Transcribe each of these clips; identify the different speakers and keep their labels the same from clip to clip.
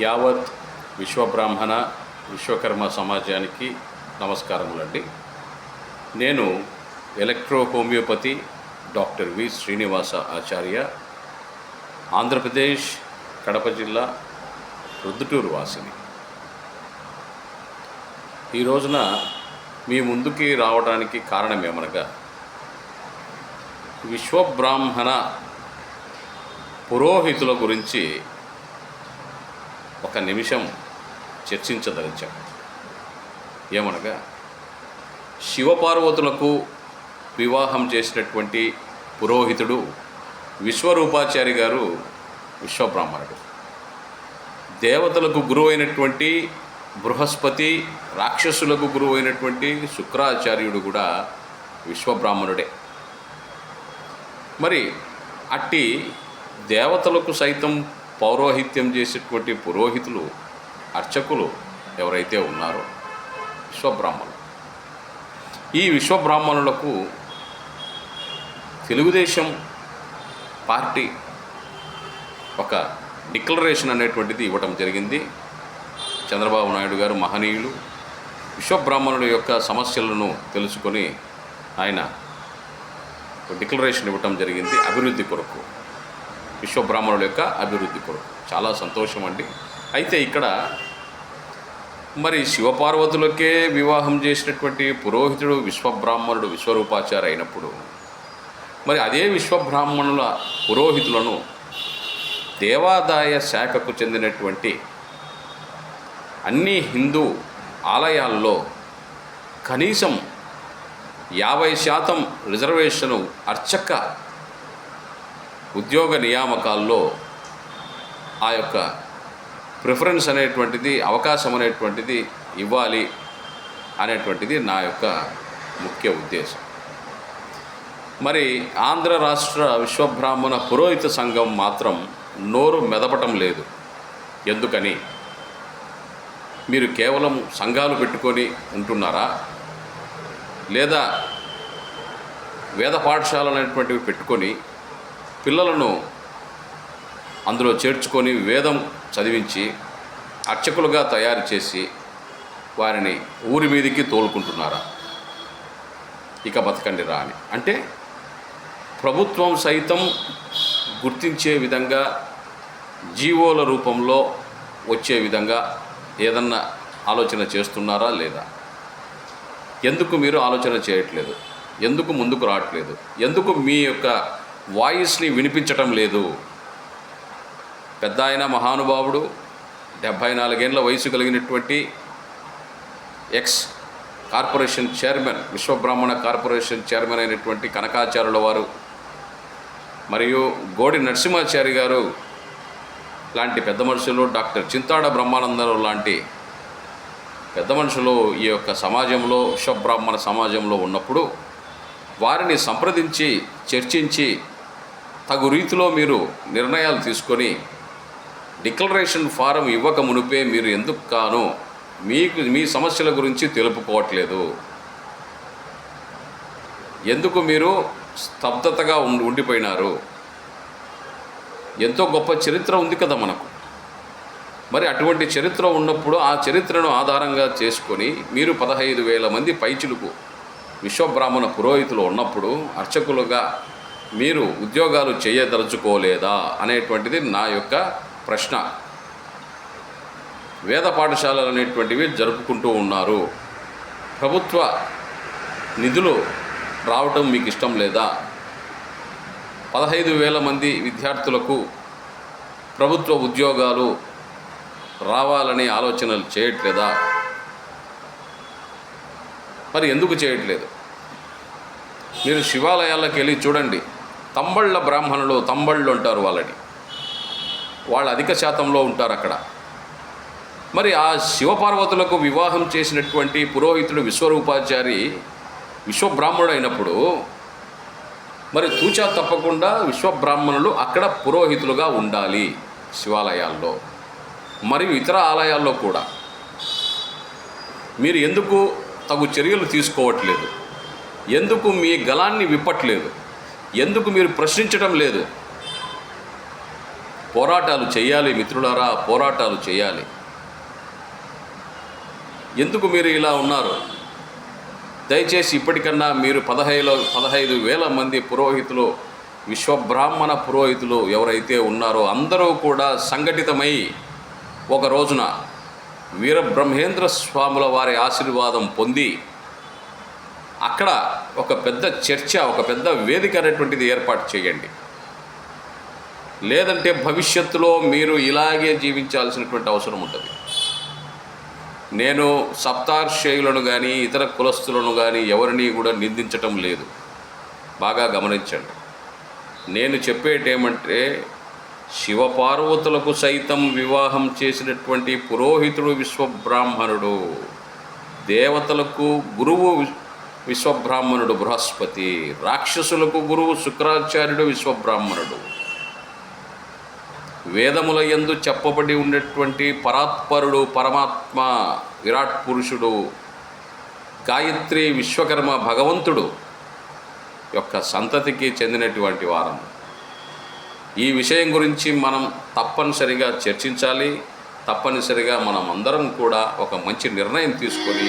Speaker 1: యావత్ విశ్వబ్రాహ్మణ విశ్వకర్మ సమాజానికి నమస్కారములండి. నేను electro homeopathy doctor V Srinivasa ఆచార్య, ఆంధ్రప్రదేశ్ కడప జిల్లా ప్రొద్దుటూరు వాసిని. ఈ రోజున మీ ముందుకి రావడానికి కారణం ఏమనగా, విశ్వబ్రాహ్మణ పురోహితుల గురించి ఒక నిమిషం చర్చించదలిచాం. ఏమనగా, శివపార్వతులకు వివాహం చేసినటువంటి పురోహితుడు విశ్వరూపాచారి గారు విశ్వబ్రాహ్మణుడు. దేవతలకు గురువు అయినటువంటి బృహస్పతి, రాక్షసులకు గురువు అయినటువంటి శుక్రాచార్యుడు కూడా విశ్వబ్రాహ్మణుడే. మరి అట్టి దేవతలకు సైతం పౌరోహిత్యం చేసేటువంటి పురోహితులు, అర్చకులు ఎవరైతే ఉన్నారో విశ్వబ్రాహ్మణులు. ఈ విశ్వబ్రాహ్మణులకు తెలుగుదేశం పార్టీ ఒక డిక్లరేషన్ అనేటువంటిది ఇవ్వటం జరిగింది. చంద్రబాబు నాయుడు గారు మహనీయులు, విశ్వబ్రాహ్మణుల యొక్క సమస్యలను తెలుసుకొని ఆయన డిక్లరేషన్ ఇవ్వటం జరిగింది. అభివృద్ధి కొరకు, విశ్వబ్రాహ్మణుల యొక్క అభివృద్ధి కొరకు. చాలా సంతోషం అండి. అయితే ఇక్కడ మరి శివపార్వతులకే వివాహం చేసినటువంటి పురోహితుడు విశ్వబ్రాహ్మణుడు విశ్వరూపాచారి అయినప్పుడు, మరి అదే విశ్వబ్రాహ్మణుల పురోహితులను దేవాదాయ శాఖకు చెందినటువంటి అన్ని హిందూ ఆలయాల్లో కనీసం 50% రిజర్వేషను అర్చక ఉద్యోగ నియామకాల్లో ఆ యొక్క ప్రిఫరెన్స్ అనేటువంటిది, అవకాశం అనేటువంటిది ఇవ్వాలి అనేటువంటిది నా యొక్క ముఖ్య ఉద్దేశం. మరి ఆంధ్ర రాష్ట్ర విశ్వబ్రాహ్మణ పురోహిత సంఘం మాత్రం నోరు మెదపటం లేదు. ఎందుకని? మీరు కేవలం సంఘాలు పెట్టుకొని ఉంటున్నారా, లేదా వేద పాఠశాలలు అనేటువంటివి పెట్టుకొని పిల్లలను అందులో చేర్చుకొని వేదం చదివించి అర్చకులుగా తయారు చేసి వారిని ఊరి మీదికి తోలుకుంటున్నారా? ఇక బతకండి రా అని. అంటే ప్రభుత్వం సైతం గుర్తించే విధంగా, జీవోల రూపంలో వచ్చే విధంగా ఏదన్నా ఆలోచన చేస్తున్నారా లేదా? ఎందుకు మీరు ఆలోచన చేయట్లేదు? ఎందుకు ముందుకు రావట్లేదు? ఎందుకు మీ యొక్క వాయిస్ని వినిపించటం లేదు? పెద్ద ఆయన మహానుభావుడు, 74 ఏళ్ల వయసు కలిగినటువంటి X corporation chairman, Vishwabrahmana corporation chairman అయినటువంటి కనకాచార్యుల వారు మరియు గోడి నరసింహాచారి గారు లాంటి పెద్ద మనుషులు, డాక్టర్ చింతాడ బ్రహ్మానందరావు లాంటి పెద్ద మనుషులు ఈ యొక్క సమాజంలో, విశ్వబ్రాహ్మణ సమాజంలో ఉన్నప్పుడు వారిని సంప్రదించి చర్చించి తగు రీతిలో మీరు నిర్ణయాలు తీసుకొని డిక్లరేషన్ ఫారం ఇవ్వక మునిపే మీరు ఎందుకు కాను మీ సమస్యల గురించి తెలుపుకోవట్లేదు? ఎందుకు మీరు స్తబ్దతగా ఉండిపోయినారు? ఎంతో గొప్ప చరిత్ర ఉంది కదా మనకు. మరి అటువంటి చరిత్ర ఉన్నప్పుడు ఆ చరిత్రను ఆధారంగా చేసుకొని మీరు 15,000 మంది పైచిలుకు విశ్వబ్రాహ్మణ పురోహితులు ఉన్నప్పుడు అర్చకులుగా మీరు ఉద్యోగాలు చేయదలుచుకోలేదా అనేటువంటిది నా యొక్క ప్రశ్న. వేద పాఠశాలలు అనేటువంటివి జరుపుకుంటూ ఉన్నారు. ప్రభుత్వ నిధులు రావటం మీకు ఇష్టం లేదా? 15,000 మంది విద్యార్థులకు ప్రభుత్వ ఉద్యోగాలు రావాలని ఆలోచనలు చేయట్లేదా? మరి ఎందుకు చేయట్లేదు? మీరు శివాలయాలకు వెళ్ళి చూడండి. తంబళ్ళ బ్రాహ్మణులు, తంబళ్ళు అంటారు వాళ్ళని, వాళ్ళు అధిక శాతంలో ఉంటారు అక్కడ. మరి ఆ శివపార్వతులకు వివాహం చేసినటువంటి పురోహితుడు విశ్వరూపాచారి విశ్వబ్రాహ్మణుడు అయినప్పుడు మరి తూచా తప్పకుండా విశ్వబ్రాహ్మణులు అక్కడ పురోహితులుగా ఉండాలి శివాలయాల్లో మరియు ఇతర ఆలయాల్లో కూడా. మీరు ఎందుకు తగు చర్యలు తీసుకోవట్లేదు? ఎందుకు మీ గళాన్ని విప్పట్లేదు? ఎందుకు మీరు ప్రశ్నించడం లేదు? పోరాటాలు చేయాలి మిత్రులారా, పోరాటాలు చేయాలి. ఎందుకు మీరు ఇలా ఉన్నారు? దయచేసి ఇప్పటికన్నా మీరు 15,000 మంది పురోహితులు, విశ్వబ్రాహ్మణ పురోహితులు ఎవరైతే ఉన్నారో అందరూ కూడా సంఘటితమై ఒక రోజున వీరబ్రహ్మేంద్ర స్వాముల వారి ఆశీర్వాదం పొంది అక్కడ ఒక పెద్ద చర్చ, ఒక పెద్ద వేదిక అనేటువంటిది ఏర్పాటు చేయండి. లేదంటే భవిష్యత్తులో మీరు ఇలాగే జీవించాల్సినటువంటి అవసరం ఉంటుంది. నేను సప్తార్షేయులను కానీ ఇతర కులస్తులను కానీ ఎవరిని కూడా నిందించటం లేదు, బాగా గమనించండి. నేను చెప్పేటేమంటే శివపార్వతులకు సైతం వివాహం చేసినటువంటి పురోహితుడు విశ్వబ్రాహ్మణుడు, దేవతలకు గురువు విశ్వబ్రాహ్మణుడు బృహస్పతి, రాక్షసులకు గురువు శుక్రాచార్యుడు విశ్వబ్రాహ్మణుడు, వేదముల యందు చెప్పబడి ఉన్నటువంటి పరాత్పరుడు పరమాత్మ విరాట్ పురుషుడు గాయత్రి విశ్వకర్మ భగవంతుడు యొక్క సంతతికి చెందినటువంటి వారం. ఈ విషయం గురించి మనం తప్పనిసరిగా చర్చించాలి. తప్పనిసరిగా మనం అందరం కూడా ఒక మంచి నిర్ణయం తీసుకొని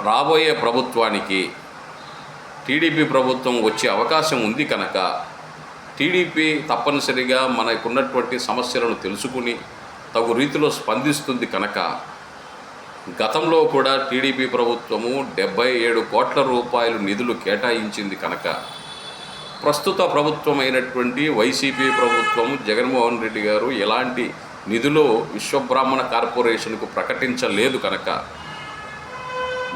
Speaker 1: రాబోయే ప్రభుత్వానికి, టీడీపీ ప్రభుత్వం వచ్చే అవకాశం ఉంది కనుక టీడీపీ తప్పనిసరిగా మనకున్నటువంటి సమస్యలను తెలుసుకుని తగు రీతిలో స్పందిస్తుంది కనుక, గతంలో కూడా టీడీపీ ప్రభుత్వము 77 కోట్ల రూపాయలు నిధులు కేటాయించింది కనుక, ప్రస్తుత ప్రభుత్వం అయినటువంటి వైసీపీ ప్రభుత్వము జగన్మోహన్ రెడ్డి గారు ఎలాంటి నిధులు విశ్వబ్రాహ్మణ కార్పొరేషన్కు ప్రకటించలేదు కనుక